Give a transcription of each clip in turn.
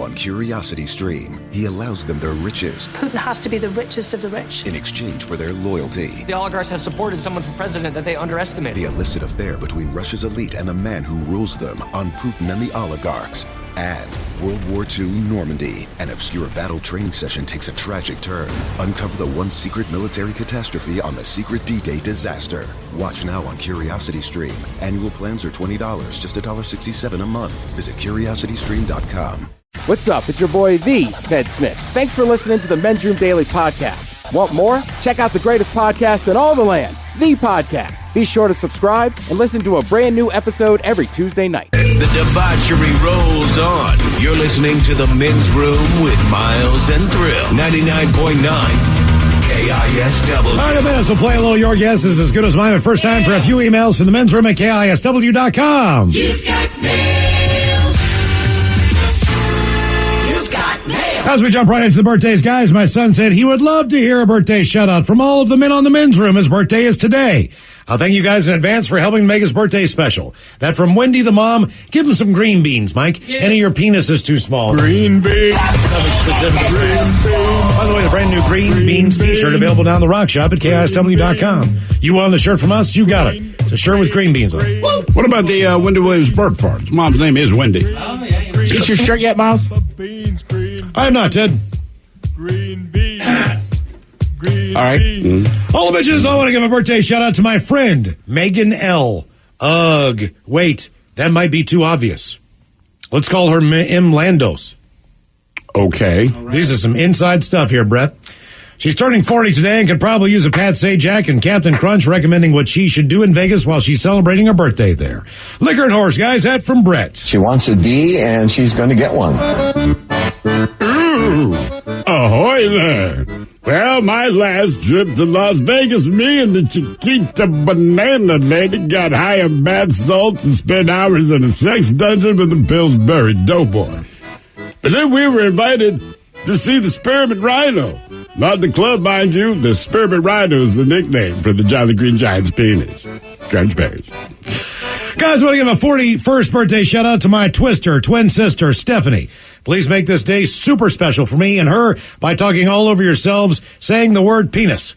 on Curiosity Stream. He allows them their riches Putin has to be the richest of the rich. in exchange for their loyalty. The oligarchs have supported someone for president that they underestimate. The illicit affair between Russia's elite and the man who rules them on Putin and the oligarchs. And World War II Normandy. An obscure battle training session takes a tragic turn. Uncover the one secret military catastrophe on the secret D-Day disaster. Watch now on Curiosity Stream. Annual plans are $20, just $1.67 a month. Visit CuriosityStream.com. What's up? It's your boy, the Ted Smith. Thanks for listening to the Men's Room Daily Podcast. Want more? Check out the greatest podcast in all the land, The Podcast. Be sure to subscribe and listen to a brand new episode every Tuesday night. The debauchery rolls on. You're listening to the Men's Room with Miles and Thrill. 99.9 KISW. All right, minutes. We'll play a little Your Guess is as good as mine. But first time for a few emails to the men's room at KISW.com. You've got mail. You've got mail. As we jump right into the birthdays, guys, my son said he would love to hear a birthday shout out from all of the men on the men's room. His birthday is today. I'll thank you guys in advance for helping make his birthday special. That from Wendy the mom. Give him some green beans, Mike. Yeah. Any of your penis is too small. Green beans. Nothing specific. Green beans. By the way, the brand new Green Beans t-shirt available down the rock shop at KISW.com. You want a shirt from us? You got it. It's a shirt with green beans on it. What about the Wendy Williams burp part? His mom's name is Wendy. Get your shirt yet, Miles? I have not, Ted. Green beans. All right. All the bitches, I want to give a birthday shout out to my friend, Megan L. Ugh. Wait, that might be too obvious. Let's call her M. Landos. Okay. These are some inside stuff here, Brett. She's turning 40 today and could probably use a Pat Sajak and Captain Crunch recommending what she should do in Vegas while she's celebrating her birthday there. Liquor and Horse, guys, that from Brett. She wants a D, and she's going to get one. Ooh, ahoy there. Well, my last trip to Las Vegas, me and the Chiquita Banana Lady got high on bath salts and spent hours in a sex dungeon with the Pillsbury Doughboy. And then we were invited to see the Spearmint Rhino. Not the club, mind you. The Spearmint Rhino is the nickname for the Jolly Green Giant's penis. Crunch berries. Guys, I want to give a 41st birthday shout out to my twister, twin sister, Stephanie. Please make this day super special for me and her by talking all over yourselves, saying the word penis.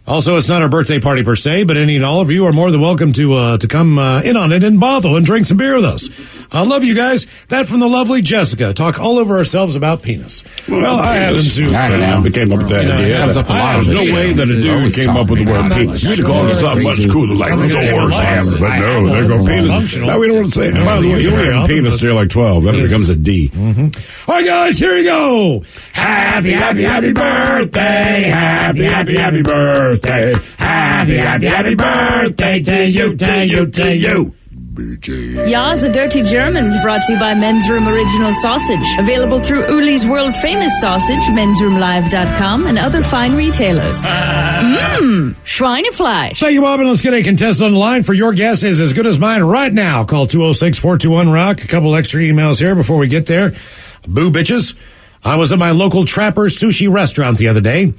Also, it's not our birthday party per se, but any and all of you are more than welcome to come in on it in Bothell and drink some beer with us. I love you guys. That from the lovely Jessica. Talk all over ourselves about penis. Well, I happen to. I don't know. We came up with that idea. Comes up a lot There's no way that a dude came up with the word penis. We'd have called it something much cooler, like the horse hammer. But no, there go penis. Now we don't want to say it. By the way, you only have a penis till you're like 12. Then it becomes a D. All right, guys, here we go. Happy, happy, happy birthday. Happy, happy, happy birthday. Happy, happy, happy birthday to you, to you, to you. Ya's a Dirty Germans brought to you by Men's Room Original Sausage. Available through Uli's World Famous Sausage, mensroomlive.com, and other fine retailers. Schweinefleisch. Thank you, Bob, and let's get a contestant on the line for Your Guess is as good as mine right now. Call 206-421-ROCK. A couple extra emails here before we get there. Boo, bitches. I was at my local Trapper sushi restaurant the other day,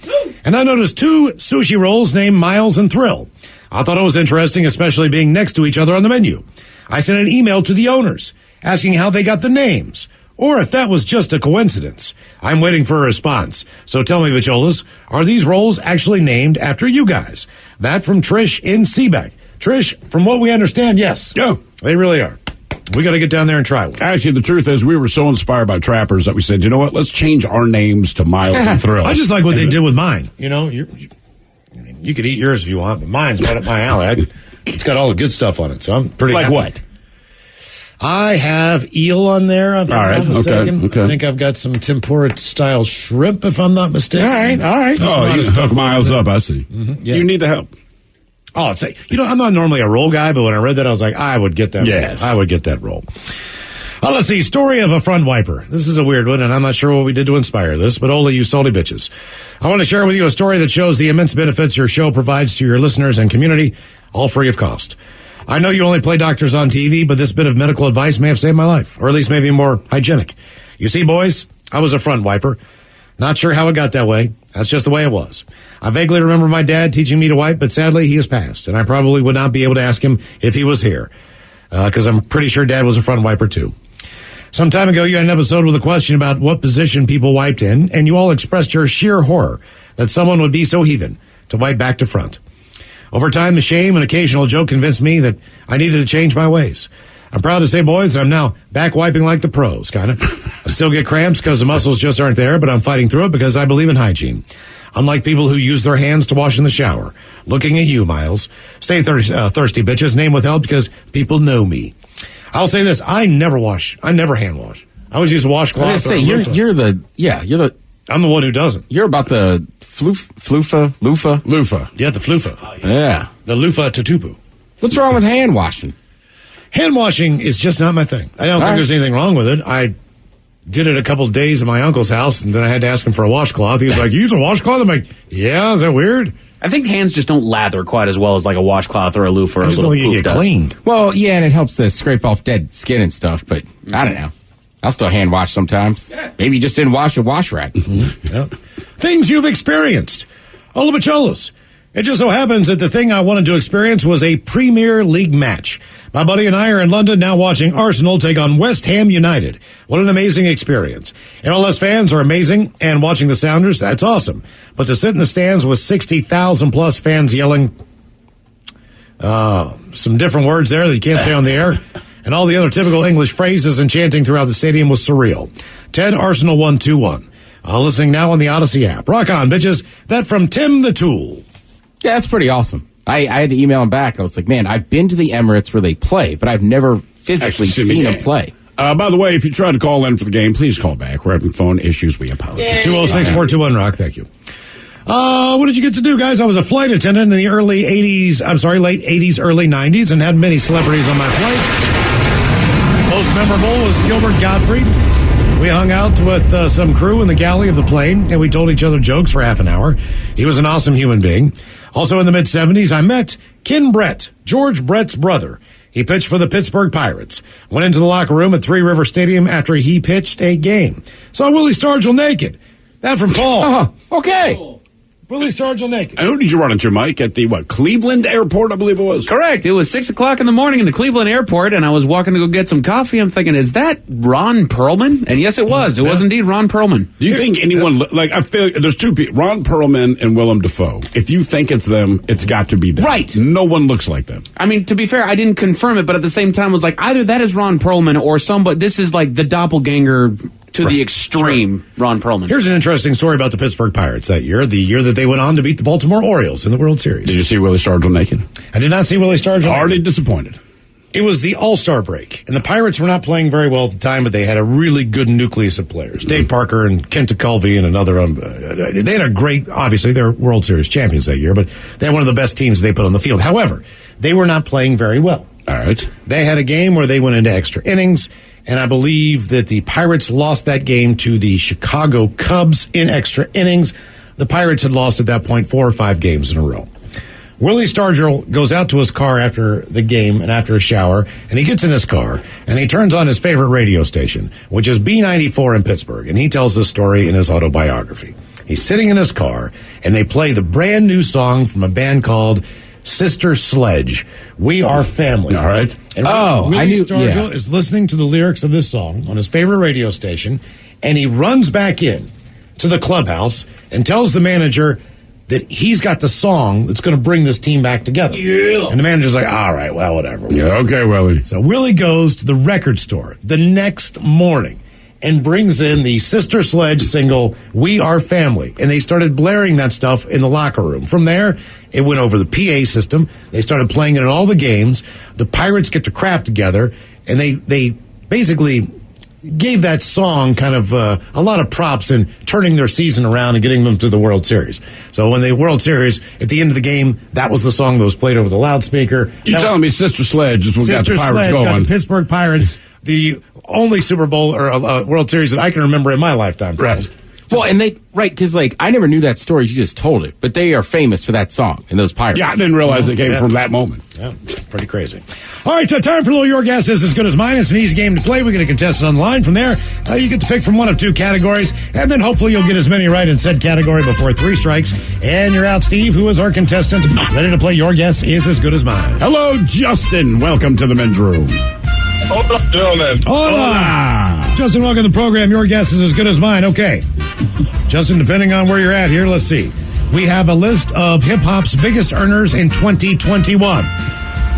and I noticed two sushi rolls named Miles and Thrill. I thought it was interesting, especially being next to each other on the menu. I sent an email to the owners asking how they got the names, or if that was just a coincidence. I'm waiting for a response. So tell me, Bicholas, are these rolls actually named after you guys? That from Trish in Seabeck. Trish, from what we understand, yes. Yeah. They really are. We got to get down there and try one. Actually, the truth is, we were so inspired by Trappers that we said, you know what, let's change our names to Miles and Thrill. I just like what they did with mine. You know, you could eat yours if you want, but mine's right up my alley. It's got all the good stuff on it, so I'm pretty like happy. What? I have eel on there, if I'm not mistaken. Okay. I think I've got some tempura-style shrimp, if I'm not mistaken. All right. Oh, you stuck Miles up, I see. Yeah. You need the help. Oh, it's like, I'm not normally a roll guy, but when I read that, I was like, I would get that Yes. roll. I would get that roll. Let's see. Story of a front wiper. This is a weird one, and I'm not sure what we did to inspire this, but only you salty bitches. I want to share with you a story that shows the immense benefits your show provides to your listeners and community, all free of cost. I know you only play doctors on TV, but this bit of medical advice may have saved my life, or at least maybe more hygienic. You see, boys, I was a front wiper. Not sure how it got that way. That's just the way it was. I vaguely remember my dad teaching me to wipe, but sadly he has passed, and I probably would not be able to ask him if he was here, because I'm pretty sure Dad was a front wiper too. Some time ago, you had an episode with a question about what position people wiped in, and you all expressed your sheer horror that someone would be so heathen to wipe back to front. Over time, the shame and occasional joke convinced me that I needed to change my ways. I'm proud to say, boys, I'm now back wiping like the pros, kind of. I still get cramps because the muscles just aren't there, but I'm fighting through it because I believe in hygiene. Unlike people who use their hands to wash in the shower. Looking at you, Miles. Stay thirsty, bitches. Name withheld because people know me. I'll say this. I never hand wash. I always use a washcloth. I was gonna say, you're the... I'm the one who doesn't. You're about the loofah. Yeah, the floofa. Oh, yeah. The loofah tutupu. What's wrong with hand washing? Hand washing is just not my thing. I don't think there's anything wrong with it. I did it a couple of days at my uncle's house, and then I had to ask him for a washcloth. He was like, you use a washcloth? I'm like, yeah, is that weird? I think hands just don't lather quite as well as like a washcloth or a loofah or a just little don't poof get does. clean. Well, yeah, and it helps to scrape off dead skin and stuff, but I don't know. I'll still hand wash sometimes. Yeah. Maybe you just didn't wash a wash rack. Mm-hmm. Yep. Things you've experienced. Olabacholos. It just so happens that the thing I wanted to experience was a Premier League match. My buddy and I are in London now watching Arsenal take on West Ham United. What an amazing experience. MLS fans are amazing, and watching the Sounders, that's awesome. But to sit in the stands with 60,000 plus fans yelling some different words there that you can't say on the air, and all the other typical English phrases and chanting throughout the stadium was surreal. Ted, Arsenal won 2-1. Listening now on the Odyssey app. Rock on, bitches. That from Tim the Tool. Yeah, that's pretty awesome. I had to email him back. I was like, man, I've been to the Emirates where they play, but I've never physically seen them play. By the way, if you try to call in for the game, please call back. We're having phone issues. We apologize. 206-421-ROCK. Thank you. What did you get to do, guys? I was a flight attendant in the late 80s, early 90s, and had many celebrities on my flights. Most memorable was Gilbert Gottfried. We hung out with some crew in the galley of the plane, and we told each other jokes for half an hour. He was an awesome human being. Also in the mid-'70s, I met Ken Brett, George Brett's brother. He pitched for the Pittsburgh Pirates. Went into the locker room at Three River Stadium after he pitched a game. Saw Willie Stargell naked. That from Paul. Okay. Willie Stargell naked. And who did you run into, Mike? At the, Cleveland Airport, I believe it was? Correct. It was 6 o'clock in the morning in the Cleveland airport, and I was walking to go get some coffee. I'm thinking, is that Ron Perlman? And yes, it was. It was indeed Ron Perlman. Do you think anyone, I feel there's two people, Ron Perlman and Willem Dafoe. If you think it's them, it's got to be them. Right. No one looks like them. I mean, to be fair, I didn't confirm it, but at the same time, I was like, either that is Ron Perlman or somebody, this is like the doppelganger to the extreme, Ron Perlman. Here's an interesting story about the Pittsburgh Pirates that year, the year that they went on to beat the Baltimore Orioles in the World Series. Did you see Willie Stargell naked? I did not see Willie Stargell. Already disappointed. It was the All-Star break, and the Pirates were not playing very well at the time, but they had a really good nucleus of players. Dave Parker and Kent Culvey and another. They had a great, obviously, they're World Series champions that year, but they had one of the best teams they put on the field. However, they were not playing very well. All right. They had a game where they went into extra innings, and I believe that the Pirates lost that game to the Chicago Cubs in extra innings. The Pirates had lost at that point 4 or 5 games in a row. Willie Stargell goes out to his car after the game and after a shower, and he gets in his car, and he turns on his favorite radio station, which is B94 in Pittsburgh, and he tells this story in his autobiography. He's sitting in his car, and they play the brand new song from a band called Sister Sledge, We Are Family. All right. And Willie Stargell is listening to the lyrics of this song on his favorite radio station, and he runs back in to the clubhouse and tells the manager that he's got the song that's going to bring this team back together. Yeah. And the manager's like, all right, well, whatever. Yeah, okay, Willie. So Willie goes to the record store the next morning and brings in the Sister Sledge single, We Are Family. And they started blaring that stuff in the locker room. From there, it went over the PA system. They started playing it at all the games. The Pirates get to crap together, and they basically gave that song kind of a lot of props in turning their season around and getting them to the World Series. So when the World Series, at the end of the game, that was the song that was played over the loudspeaker. You're telling me Sister Sledge is what got the Pirates Sledge going. Got the Pittsburgh Pirates, the only Super Bowl or World Series that I can remember in my lifetime. Right. Well, and because I never knew that story. You just told it, but they are famous for that song and those Pirates. Yeah, I didn't realize it came from that moment. Yeah, pretty crazy. All right, time for a little Your Guess Is As Good As Mine. It's an easy game to play. We get a contestant on the line. From there, you get to pick from one of 2 categories, and then hopefully you'll get as many right in said category before 3 strikes. And you're out, Steve, who is our contestant, ready to play Your Guess Is As Good As Mine. Hello, Justin. Welcome to the men's room. Hola, gentlemen. Hola. Justin, welcome to the program. Your guess is as good as mine. Okay. Justin, depending on where you're at here, let's see. We have a list of hip-hop's biggest earners in 2021.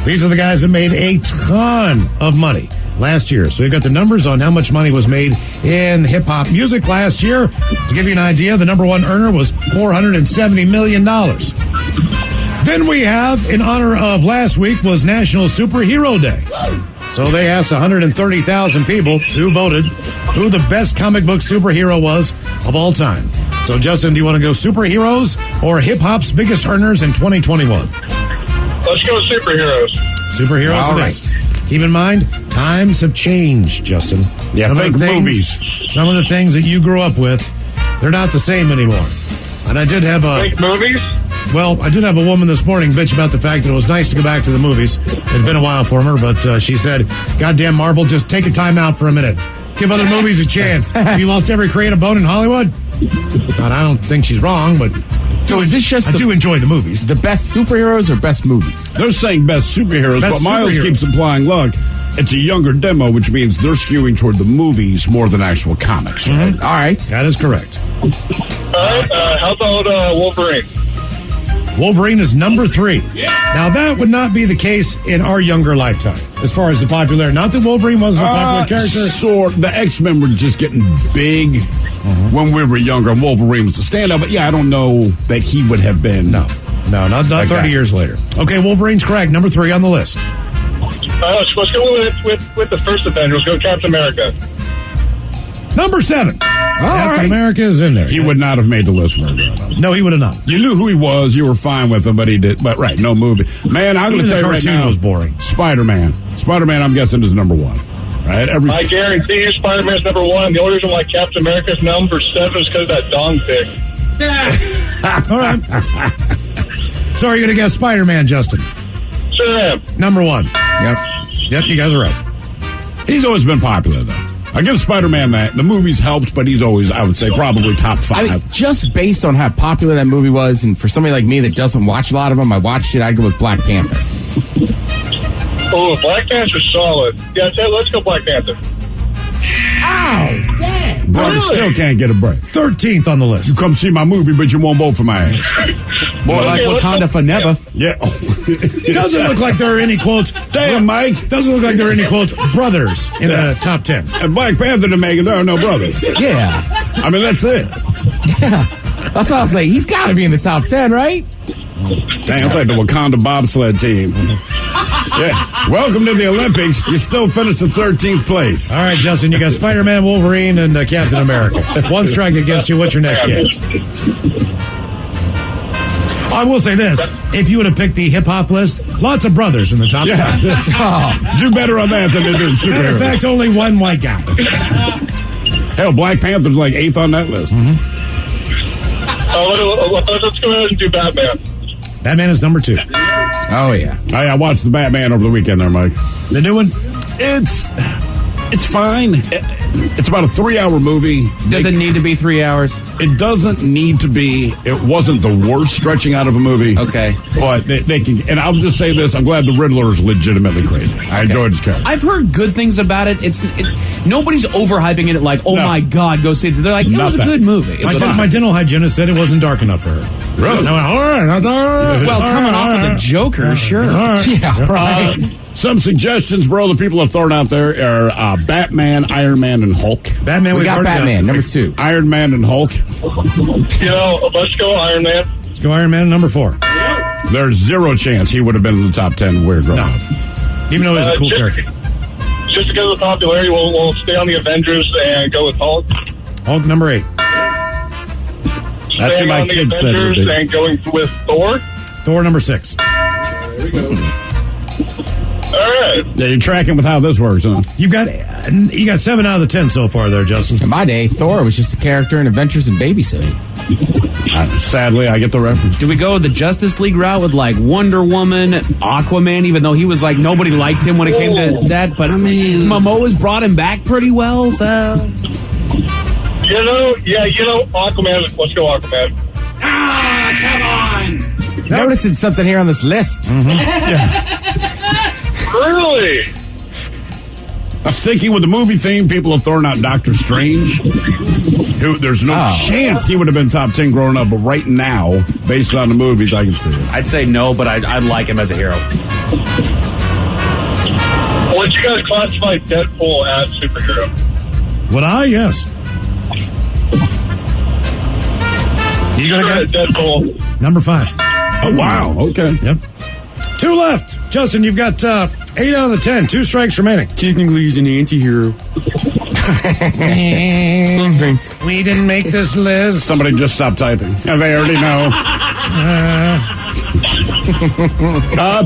These are the guys that made a ton of money last year. So we've got the numbers on how much money was made in hip-hop music last year. To give you an idea, the number one earner was $470 million. Then we have, in honor of last week, was National Superhero Day. So they asked 130,000 people who voted who the best comic book superhero was of all time. So, Justin, do you want to go superheroes or hip-hop's biggest earners in 2021? Let's go superheroes. Superheroes All it right. is. Keep in mind, times have changed, Justin. Yeah, Some of think the things- movies. Some of the things that you grew up with, they're not the same anymore. And I did have Think movies? I did have a woman this morning bitch about the fact that it was nice to go back to the movies. It had been a while for her, but she said, "Goddamn Marvel, just take a time out for a minute. Give other movies a chance. Have you lost every creative bone in Hollywood?" I don't think she's wrong, but So is this just I do enjoy the movies. the best superheroes or best movies? They're saying best superheroes, Best but Miles superhero. keeps implying, look, it's a younger demo, which means they're skewing toward the movies more than actual comics, right? Mm-hmm. All right. That is correct. All right. How about Wolverine? Wolverine is number 3. Now, that would not be the case in our younger lifetime, as far as the popularity. Not that Wolverine wasn't a popular character. The X-Men were just getting big when we were younger, and Wolverine was a standout. But yeah, I don't know that he would have been. No, not 30 guy. years later. Okay, Wolverine's correct. Number 3 on the list. Let's go with the first Avenger. Let's go Captain America. Number 7. Captain right. America is in there. He would not have made the list. When we were growing up. No, he would have not. You knew who he was. You were fine with him, but he did. But right, no movie. Man, I'm going Even to the tell you right cartoon now, was boring. Spider-Man, I'm guessing is number 1. Right? I guarantee you Spider-Man's number 1. The only reason why Captain America's number 7 is because of that dong pick. All right. So are you going to guess Spider-Man, Justin? Sure am. Number 1. Yep, you guys are right. He's always been popular, though. I give Spider-Man that. The movies helped, but he's always, I would say, probably top 5. I mean, just based on how popular that movie was, and for somebody like me that doesn't watch a lot of them, I watched it, I'd go with Black Panther. Oh, Black Panther's solid. Yeah, let's go Black Panther. Brother Really? still can't get a break. 13th on the list. You come see my movie, but you won't vote for my ass. More like let's Wakanda go- for never. Yeah. Doesn't look like there are any quotes. Damn, Mike. Doesn't look like there are any quotes. Brothers in the top 10. And Black Panther to make it, there are no brothers. Yeah. I mean, that's it. That's all I was like. He's got to be in the top 10, right? Dang, it's like the Wakanda bobsled team. Yeah. Welcome to the Olympics. You still finished in 13th place. All right, Justin, you got Spider-Man, Wolverine, and Captain America. One strike against you. What's your next guess? I will say this. If you would have picked the hip-hop list, lots of brothers in the top 10. Yeah. Do better on that than they do in Matter of superheroes. fact, only one white guy. Hell, Black Panther's like 8th on that list. Let's go ahead and do Batman. Batman is number 2. Oh, yeah. I watched the Batman over the weekend there, Mike. The new one? It's fine. It's about a 3-hour movie. Does it need to be 3 hours? It doesn't need to be. It wasn't the worst stretching out of a movie. Okay. But they can. And I'll just say this: I'm glad the Riddler is legitimately crazy. I enjoyed his character. I've heard good things about it. Nobody's overhyping it like, oh No. my God, go see it. They're like, it Not was a that. good movie. My, It's fine. my dental hygienist said it wasn't dark enough for her. Really? I went, all right. Well, coming off of the Joker, sure. Yeah, right. Some suggestions, bro, that people have thrown out there are Batman, Iron Man, and Hulk. Batman, We we've got already Batman, number 2. Iron Man and Hulk. Let's go Iron Man. Let's go Iron Man, number 4. There's zero chance he would have been in the top 10 weird growing up. Even though he's a cool character. Just because of the popularity, we'll stay on the Avengers and go with Hulk. Hulk, number 8. That's Staying who my on the kid said. would Avengers be. and going with Thor. Thor, number 6. All right. Yeah, you're tracking with how this works, huh? You got 7 out of the 10 so far there, Justin. In my day, Thor was just a character in Adventures in Babysitting. Sadly, I get the reference. Do we go the Justice League route with like Wonder Woman, Aquaman, even though he was like nobody liked him when it came to that? But I mean, Momoa's brought him back pretty well, so. Aquaman. Let's go Aquaman. Come on! Noticing something here on this list. Really? Sticking with the movie theme, people have thrown out Doctor Strange. Who there's no chance he would have been top 10 growing up, but right now, based on the movies, I can see it. I'd say no, but I'd like him as a hero. Would you guys classify Deadpool as superhero? Would I? Yes. You gonna get Deadpool? Number 5. Oh, wow. Okay. Yep. 2 left. Justin, you've got 8 out of the 10. 2 strikes remaining. Technically, he's an anti-hero. We didn't make this list. Somebody just stopped typing. Yeah, they already know.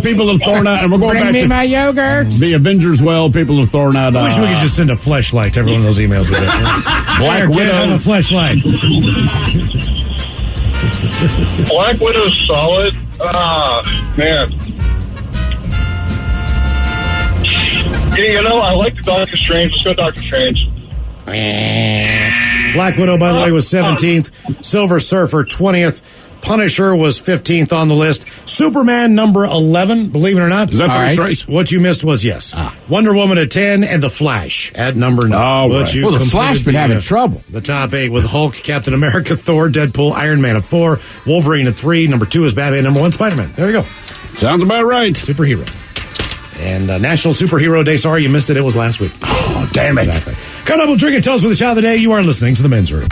People have thrown out, and we're going back to my yogurt. The Avengers. Well, people have thrown out. I wish we could just send a fleshlight to every one of those emails with it. Black Widow. Have a fleshlight. Black Widow's solid. Man. You know, I like the Doctor Strange. Let's go Doctor Strange. Black Widow, by the way, was 17th. Silver Surfer, 20th. Punisher was 15th on the list. Superman, number 11, believe it or not. Is that 3 strikes? What you missed was, yes. Wonder Woman at 10 and The Flash at number 9. Oh, right. Well, The Flash been having trouble. The top 8 with Hulk, Captain America, Thor, Deadpool, Iron Man at 4, Wolverine at 3, number 2 is Batman, number 1, Spider-Man. There you go. Sounds about right. Superhero. And National Superhero Day. Sorry you missed it. It was last week. Oh, damn it. Exactly. Coming up, we'll drink and tell us with the shot of the day. You are listening to The Men's Room.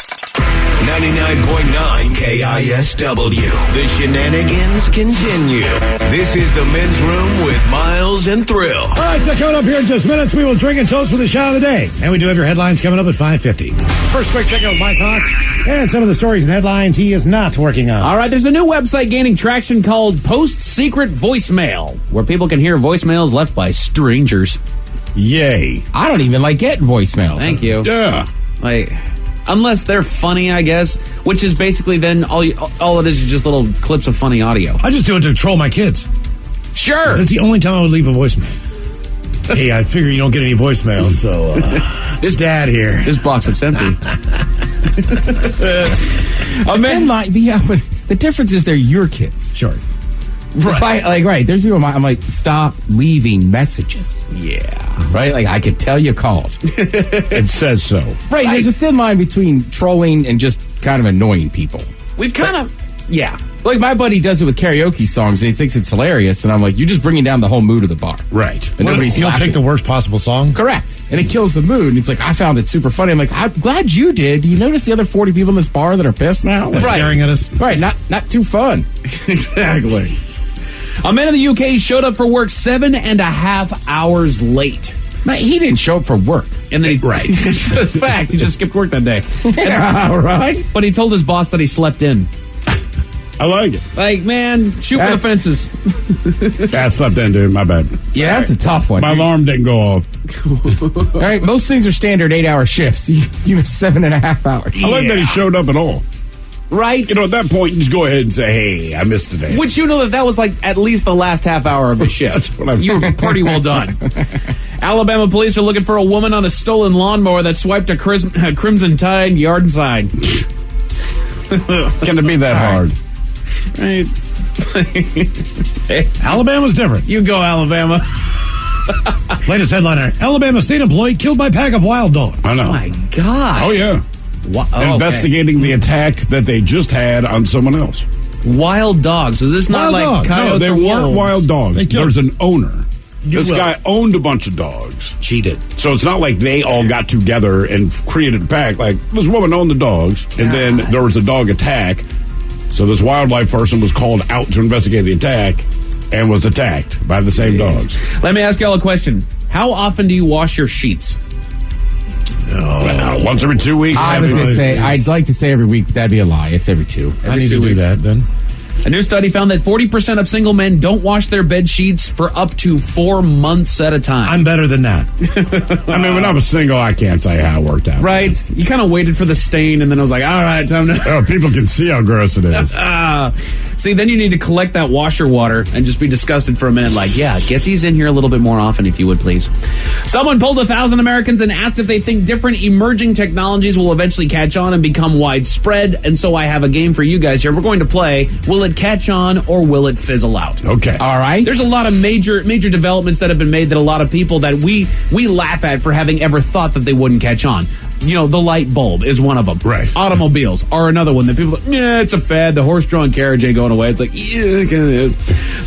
99.9 KISW. The shenanigans continue. This is the Men's Room with Miles and Thrill. All right, so coming up here in just minutes, we will drink and toast with the shot of the day. And we do have your headlines coming up at 5:50. First quick check out with Mike Hawk and some of the stories and headlines he is not working on. All right, there's a new website gaining traction called Post Secret Voicemail, where people can hear voicemails left by strangers. Yay. I don't even like getting voicemails. Thank you. Yeah. Like, unless they're funny, I guess, which is basically then all it is just little clips of funny audio. I just do it to troll my kids. Sure. That's the only time I would leave a voicemail. Hey, I figure you don't get any voicemails, so this dad here. This box looks empty. Then, like, yeah, but the difference is they're your kids. Sure. Right. There's people I'm like, stop leaving messages. Yeah. Right? Like, I could tell you called. It says so. Right. There's a thin line between trolling and just kind of annoying people. We've kind of, yeah. Like, my buddy does it with karaoke songs, and he thinks it's hilarious, and I'm like, you're just bringing down the whole mood of the bar. Right. And nobody's He'll laughing. pick the worst possible song? Correct. And it kills the mood. And it's like, I found it super funny. I'm like, I'm glad you did. You notice the other 40 people in this bar that are pissed now? That's staring at us? Right. Not too fun. Exactly. A man in the UK showed up for work 7.5 hours late. Man, he didn't show up for work. And then that's fact. He just skipped work that day. Yeah, right. But he told his boss that he slept in. I like it. Like, man, shoot for the fences. Yeah, I slept in, dude. My bad. Yeah, that's a tough one. My alarm didn't go off. All right, most things are standard 8-hour shifts. You have 7.5 hours. I like that he showed up at all. Right? You know, at that point, you just go ahead and say, hey, I missed today. Which you know that was like at least the last half hour of the shift. That's what I'm You were pretty well done. Alabama police are looking for a woman on a stolen lawnmower that swiped a Crimson Tide yard sign. Can it be that hard? Right. Hey, Alabama's different. You go, Alabama. Latest headliner. Alabama state employee killed by pack of wild dogs. I know. Oh, my God. Oh, yeah. Investigating the attack that they just had on someone else. Wild dogs. Is this not Wild like dogs. coyotes No, they or weren't wolves? wild dogs. There's an owner. This will. guy owned a bunch of dogs. Cheated. So it's not like they all got together and created a pack. Like, this woman owned the dogs, and then there was a dog attack. So this wildlife person was called out to investigate the attack and was attacked by the same dogs. Let me ask y'all a question. How often do you wash your sheets? Once every 2 weeks. I was going to say, I'd like to say every week. That'd be a lie. It's every 2. I need to do that then. A new study found that 40% of single men don't wash their bed sheets for up to 4 months at a time. I'm better than that. I mean, when I was single, I can't say how it worked out. Right? You kind of waited for the stain, and then I was like, all right, time to... Oh, people can see how gross it is. See, then you need to collect that washer water and just be disgusted for a minute. Like, yeah, get these in here a little bit more often, if you would, please. Someone polled 1,000 Americans and asked if they think different emerging technologies will eventually catch on and become widespread. And so I have a game for you guys here. We're going to play, will it catch on or will it fizzle out? Okay. All right. There's a lot of major developments that have been made that a lot of people that we laugh at for having ever thought that they wouldn't catch on. You know, the light bulb is one of them. Right. Automobiles are another one that people are like, yeah, it's a fad. The horse-drawn carriage ain't going away. It's like, yeah, it kind of is.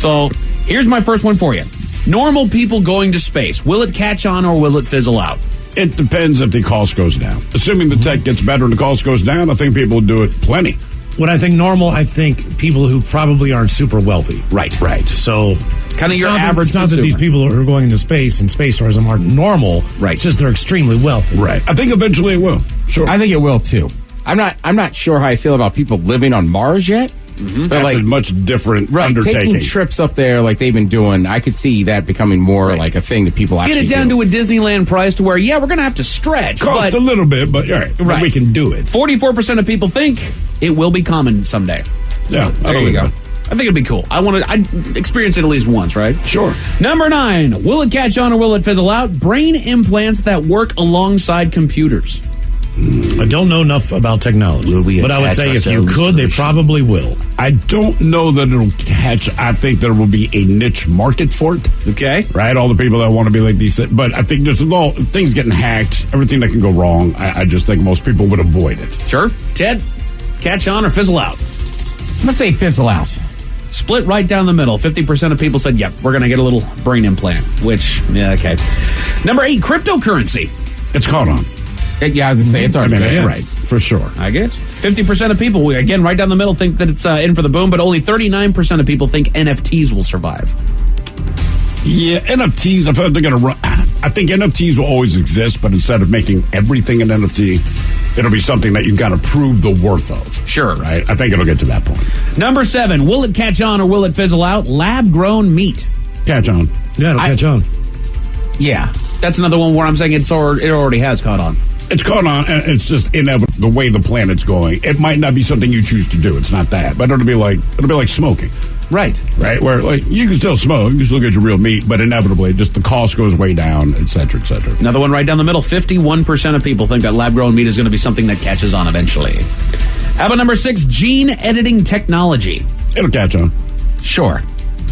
So here's my first one for you. Normal people going to space. Will it catch on or will it fizzle out? It depends if the cost goes down. Assuming the tech gets better and the cost goes down, I think people will do it plenty. When I think normal, I think people who probably aren't super wealthy. Right. So kind of your average It's not that these people who are going into space and space tourism aren't normal. Right. It's just they're extremely wealthy. Right. I think eventually it will. Sure. I think it will too. I'm not sure how I feel about people living on Mars yet. Mm-hmm. That's a much different undertaking. Taking trips up there like they've been doing, I could see that becoming more like a thing that people actually get it down to a Disneyland price to where, yeah, we're going to have to stretch. Cost a little bit, but but we can do it. 44% of people think it will be common someday. Yeah, there you go. I think it'd be cool. I'd experience it at least once, right? Sure. Number 9, will it catch on or will it fizzle out? Brain implants that work alongside computers. I don't know enough about technology, but I would say if you could, they probably will. I don't know that it'll catch. I think there will be a niche market for it. Okay. Right? All the people that want to be like these. But I think there's all things getting hacked, everything that can go wrong. I just think most people would avoid it. Sure. Ted, catch on or fizzle out? I'm going to say fizzle out. Split right down the middle. 50% of people said, yep, we're going to get a little brain implant, which, yeah, okay. Number 8, cryptocurrency. It's caught on. Yeah, I was going to say, it's already right, for sure. I get 50% of people, again, right down the middle, think that it's in for the boom, but only 39% of people think NFTs will survive. Yeah, NFTs, I feel like they're going to run. I think NFTs will always exist, but instead of making everything an NFT, it'll be something that you got to prove the worth of. Sure. Right? I think it'll get to that point. Number 7, will it catch on or will it fizzle out? Lab-grown meat. Catch on. Yeah, it'll catch on. Yeah. That's another one where I'm saying it already has caught on. It's caught on, and it's just inevitable the way the planet's going. It might not be something you choose to do. It's not that, but it'll be like smoking, right? Where like you can still smoke, you can still get your real meat, but inevitably, just the cost goes way down, et cetera, et cetera. Another one right down the middle. 51% of people think that lab-grown meat is going to be something that catches on eventually. How about number 6? Gene editing technology. It'll catch on. Sure.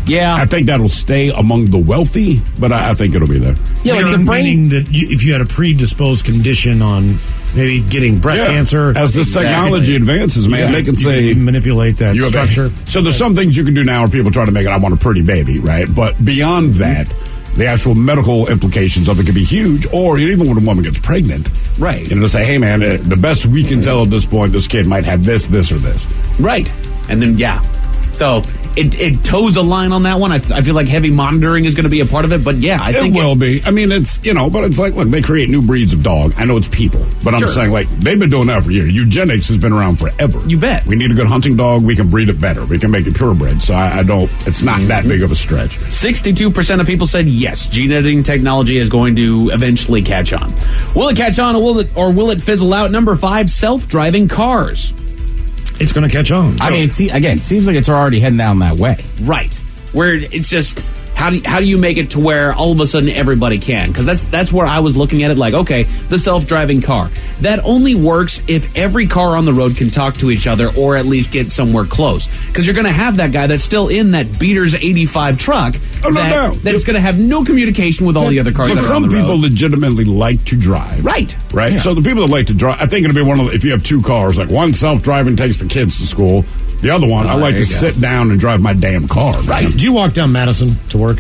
Yeah, I think that'll stay among the wealthy, but I think it'll be there. Yeah, like the brain that if you had a predisposed condition on maybe getting breast cancer, as this technology advances, man, they can say manipulate that structure. So there's some things you can do now where people try to make it. I want a pretty baby, right? But beyond that, the actual medical implications of it could be huge. Or even when a woman gets pregnant, right? To say, hey, man, the best we can tell at this point, this kid might have this, or this, right? And then so. It toes a line on that one. I feel like heavy monitoring is going to be a part of it, but yeah, I think it will be. I mean, it's, but it's like, look, they create new breeds of dog. I know it's people, but I'm saying, like, they've been doing that for years. Eugenics has been around forever. You bet. We need a good hunting dog. We can breed it better. We can make it purebred. So it's not that big of a stretch. 62% of people said yes, gene editing technology is going to eventually catch on. Will it catch on or will it fizzle out? Number 5, self-driving cars. It's going to catch on. I mean, it seems like it's already heading down that way. Right. Where it's just, how do you make it to where all of a sudden everybody can? Because that's where I was looking at it like, okay, the self-driving car. That only works if every car on the road can talk to each other or at least get somewhere close. Because you're going to have that guy that's still in that Beaters 85 truck that's going to have no communication with all the other cars that are on the road. Some people legitimately like to drive. Right. Yeah. So the people that like to drive, I think it'll be one of if you have 2 cars, like one self-driving takes the kids to school, the other one, I like to sit down and drive my damn car. Right. Do you walk down Madison to work?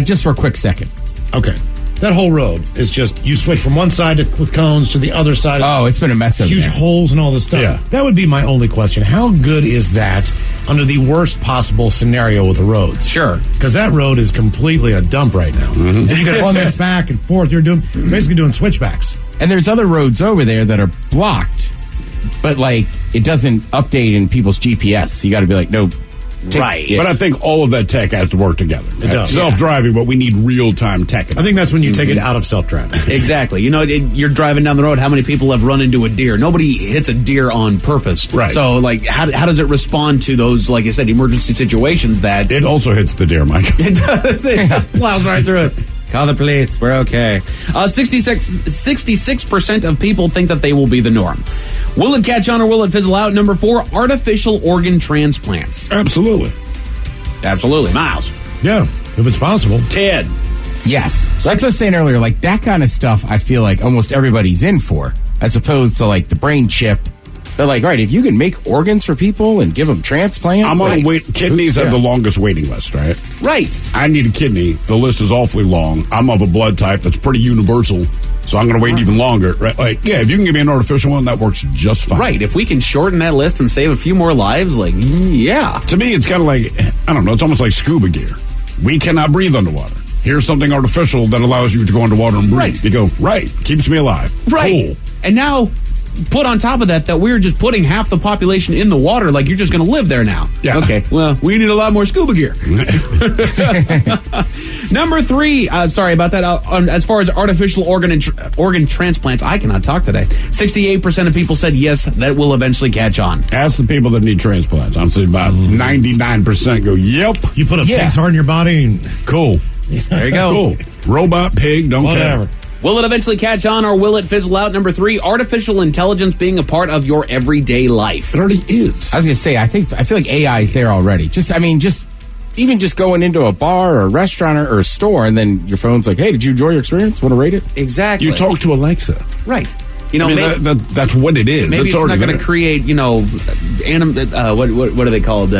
Just for a quick second. Okay. That whole road is just, you switch from one side with cones to the other side. Oh, it's been a mess over huge there. Holes and all this stuff. Yeah. That would be my only question. How good is that under the worst possible scenario with the roads? Sure. Because that road is completely a dump right now. Mm-hmm. And you got to run this back and forth. You're basically doing switchbacks. And there's other roads over there that are blocked, but like it doesn't update in people's GPS. So you got to be like, nope. Right. But I think all of that tech has to work together. It does. Self-driving, but we need real-time tech. I think that's when you take it out of self-driving. Exactly. You're driving down the road. How many people have run into a deer? Nobody hits a deer on purpose. Right. So, like, how does it respond to those, like you said, emergency situations that... It also hits the deer, Mike. It does. It just plows right through it. Call the police. We're okay. 66% of people think that they will be the norm. Will it catch on or will it fizzle out? Number 4, artificial organ transplants. Absolutely. Miles. Yeah, if it's possible. Ted. Yes. Like I was saying earlier, like that kind of stuff I feel like almost everybody's in for, as opposed to like the brain chip. They're like, right, if you can make organs for people and give them transplants. I'm on like, kidneys have the longest waiting list, right? Right. I need a kidney. The list is awfully long. I'm of a blood type that's pretty universal, so I'm going to wait even longer. Right? Like, yeah, if you can give me an artificial one, that works just fine. Right. If we can shorten that list and save a few more lives, like, yeah. To me, it's kind of like, I don't know, it's almost like scuba gear. We cannot breathe underwater. Here's something artificial that allows you to go underwater and breathe. Right. You go, right, keeps me alive. Right. Cool. And now... put on top of that we're just putting half the population in the water, like you're just going to live there now. Yeah. Okay, well, we need a lot more scuba gear. Number 3, sorry about that, as far as artificial organ transplants, I cannot talk today. 68% of people said yes, that will eventually catch on. Ask the people that need transplants. I'm saying about 99% go, yep. You put a pig's heart in your body and... Cool. There you go. Cool. Robot, pig, don't Whatever. care. Will it eventually catch on or will it fizzle out? Number 3, artificial intelligence being a part of your everyday life. It already is. I was going to say, I feel like AI is there already. Even just going into a bar or a restaurant or a store and then your phone's like, hey, did you enjoy your experience? Want to rate it? Exactly. You talk to Alexa. Right. That's what it is. Maybe it's not going to create, what are they called?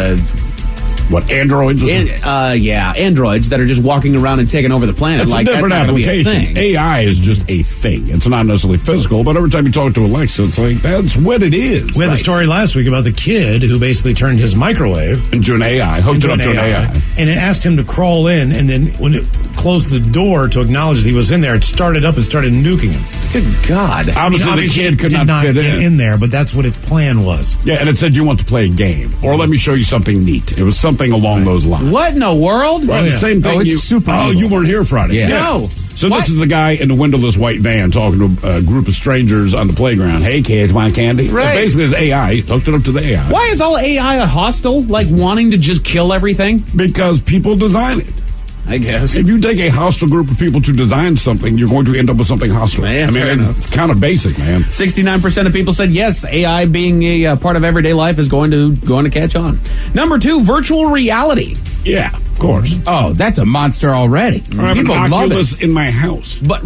What, androids? Androids that are just walking around and taking over the planet. It's like, a different that's not application. gonna be a thing. AI is just a thing. It's not necessarily physical, but every time you talk to Alexa, it's like, that's what it is. We had the story last week about the kid who basically turned his microwave into an AI, hooked it up to an AI. And it asked him to crawl in, and then when it closed the door to acknowledge that he was in there, it started up and started nuking him. Good God. Obviously, the kid could not fit get in there, but that's what its plan was. Yeah, and it said, you want to play a game, or let me show you something neat. It was something along those lines. What in the world? Well, the same thing. It's super evil. You weren't here Friday. Yeah. No. So this is the guy in the windowless white van talking to a group of strangers on the playground. Hey, kids, want candy? Right. And basically, his AI hooked it up to the AI. Why is all AI hostile? Like wanting to just kill everything? Because people design it. I guess. If you take a hostile group of people to design something, you're going to end up with something hostile. Man, I mean, it's kind of basic, man. 69% of people said yes, AI being a part of everyday life is going to catch on. Number 2, virtual reality. Yeah, of course. Oh, that's a monster already. I have People an love Oculus it. in my house. But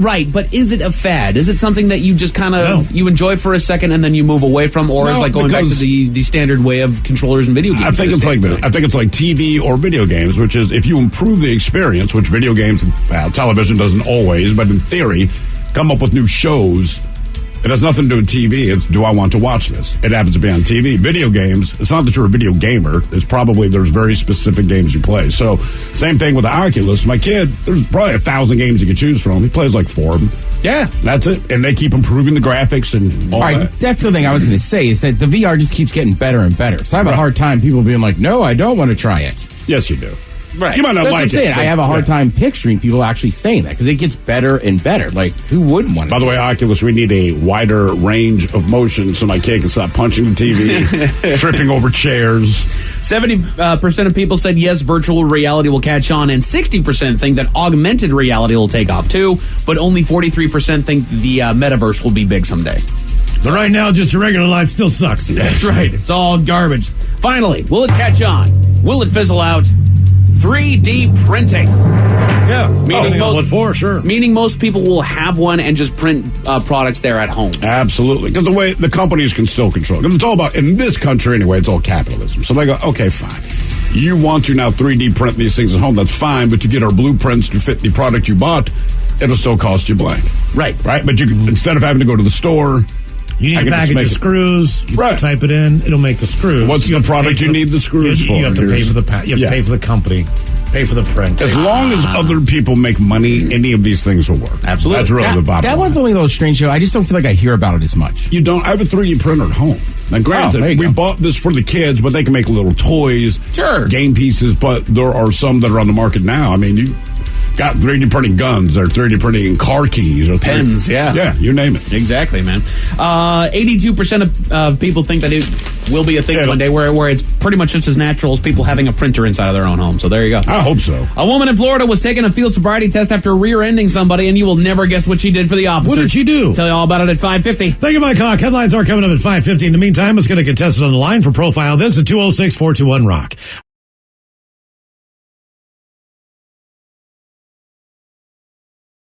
is it a fad? Is it something that you just kind of you enjoy for a second and then you move away from, or is like going back to the standard way of controllers and video games? I think it's like this. I think it's like TV or video games, which is if you improve the experience, which video games, television doesn't always, but in theory, come up with new shows. It has nothing to do with TV. It's, do I want to watch this? It happens to be on TV. Video games, it's not that you're a video gamer. There's very specific games you play. So, same thing with the Oculus. My kid, there's probably 1,000 games he could choose from. He plays like 4 of them. Yeah. That's it. And they keep improving the graphics and all that. That's the thing I was going to say, is that the VR just keeps getting better and better. So I have a hard time people being like, no, I don't want to try it. Yes, you do. Right. You might not That's like what I'm saying. it. I have a hard time picturing people actually saying that because it gets better and better. Like, who wouldn't want to? By the way, Oculus, we need a wider range of motion so my kid can stop punching the TV, tripping over chairs. 70% of people said yes, virtual reality will catch on, and 60% think that augmented reality will take off too, but only 43% think the metaverse will be big someday. So right now, just your regular life still sucks. That's right. It's all garbage. Finally, will it catch on? Will it fizzle out? 3D printing. Yeah. Meaning most people will have one and just print products there at home. Absolutely. Because the way the companies can still control. Because it's all about, in this country anyway, it's all capitalism. So they go, okay, fine. You want to now 3D print these things at home, that's fine, but to get our blueprints to fit the product you bought, it'll still cost you blank. Right. But you can, instead of having to go to the store, you need a package of screws. You type it in. It'll make the screws. What's the product you need the screws for? You have to pay for the you have to pay for the company, pay for the print. As long as other people make money, any of these things will work. Absolutely. That's really the bottom line. That one's only a little strange, though. I just don't feel like I hear about it as much. You don't. I have a 3D printer at home. Now, granted, we bought this for the kids, but they can make little toys, game pieces, but there are some that are on the market now. I mean, you got 3D printing guns or 3D printing car keys or pens, Yeah, you name it. Exactly, man. 82% of people think that it will be a thing one day where it's pretty much just as natural as people having a printer inside of their own home. So there you go. I hope so. A woman in Florida was taking a field sobriety test after rear-ending somebody, and you will never guess what she did for the officer. What did she do? Tell you all about it at 5:50. Thank you, Mike Hawk. Headlines are coming up at 5:50. In the meantime, let's get a contestant on the line for Profile This at 206-421-ROCK.